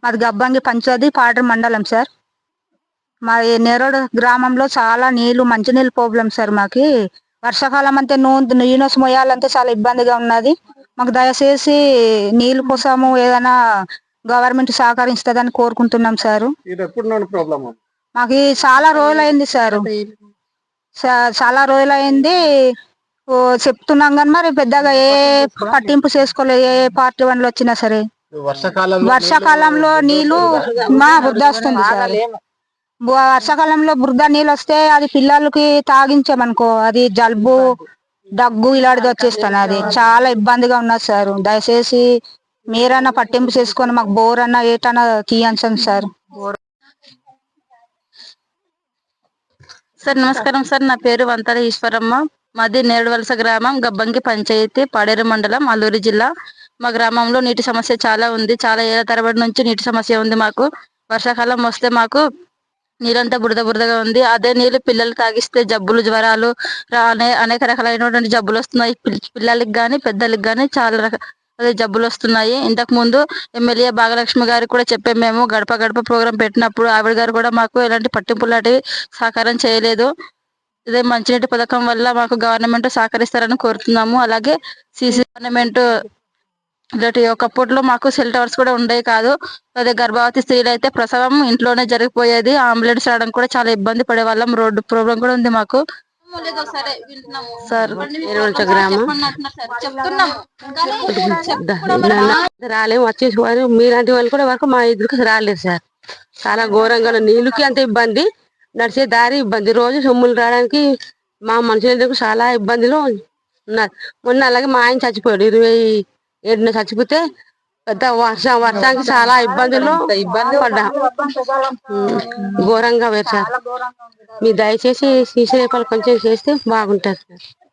మాది గబ్బంగి పంచాయతీ పాడ్ర మండలం సార్. మా నెరోడ్ గ్రామంలో చాలా మంచినీళ్ళు ప్రాబ్లం సార్. మాకి వర్షాకాలం అంతే నీనోస్ మొయ్యాలంటే చాలా ఇబ్బందిగా ఉన్నది. మాకు దయచేసి నీళ్ళు కోసము ఏదైనా గవర్నమెంట్ సహకరిస్తుందని కోరుకుంటున్నాం సార్. మాకు చాలా రోజులైంది సార్, చాలా రోజులైంది చెప్తున్నాం కానీ మరి పెద్దగా ఏ పట్టింపు చేసుకోలేదు. ఏ పార్టీ వాళ్ళు వచ్చినా సరే వర్షాకాలంలో నీళ్లు బురద వస్తుంది సార్. వర్షాకాలంలో బురద నీళ్ళు వస్తే అది పిల్లలకి తాగించామనుకో అది జలుబు దగ్గు ఇలాంటిది వచ్చేస్తాను. అది చాలా ఇబ్బందిగా ఉన్నది సార్. దయచేసి మీరన్నా పట్టింపు చేసుకొని మాకు బోర్ అన్నా ఏటన్నా తీయంచండి సార్. సార్ నమస్కారం సార్. నా పేరు వంతల ఈశ్వరమ్మ. మాది నేరడవలస గ్రామం, గబ్బంకి పంచాయతీ, పాడేరు మండలం, అల్లూరు జిల్లా. మా గ్రామంలో నీటి సమస్య చాలా ఉంది. చాలా ఏళ్ల తరబడి నుంచి నీటి సమస్య ఉంది మాకు. వర్షాకాలం వస్తే మాకు నీరంతా బురద బురదగా ఉంది. అదే నీళ్లు పిల్లలు తాగిస్తే జబ్బులు, జ్వరాలు, అనేక రకాలైనటువంటి జబ్బులు వస్తున్నాయి. పిల్లలకి గాని పెద్దలకి గాని చాలా జబ్బులు వస్తున్నాయి. ఇంతకు ముందు ఎమ్మెల్యే భాగలక్ష్మి గారికి కూడా చెప్పాము. మేము గడప గడప ప్రోగ్రాం పెట్టినప్పుడు ఆవిడ గారు కూడా మాకు ఎలాంటి పట్టింపు లాంటివి సహకారం చేయలేదు. ఇదే మంచినీటి పథకం వల్ల మాకు గవర్నమెంట్ సహకరిస్తారని కోరుతున్నాము. అలాగే సీసీ గవర్నమెంట్ ఒకప్పట్లో మాకు సెల్ టవర్స్ కూడా ఉండేవి కాదు. అదే గర్భవతి స్త్రీలు అయితే ప్రసవం ఇంట్లోనే జరిగిపోయేది. అంబులెన్స్ రావడం కూడా చాలా ఇబ్బంది పడే వాళ్ళం. రోడ్డు ప్రాబ్లం కూడా ఉంది మాకు. సార్ గ్రామం రాలేము వచ్చేసి వారు మీలాంటి వాళ్ళు కూడా వరకు మా ఎదురుకు రాలేదు సార్. చాలా ఘోరంగా నీళ్ళకి అంత ఇబ్బంది, నడిచే దారి ఇబ్బంది, రోజు సొమ్ములు రావడానికి మా మనుషులకు చాలా ఇబ్బందులు ఉన్నారు. మొన్న అలాగే మా ఆయన చచ్చిపోయాడు, 27న చచ్చిపోతే పెద్ద వర్షానికి చాలా ఇబ్బందులు పడ్డా ఘోరంగా వేశారు. మీరు దయచేసి శ్రీశైలం కొంచెం చేస్తే బాగుంటుంది సార్.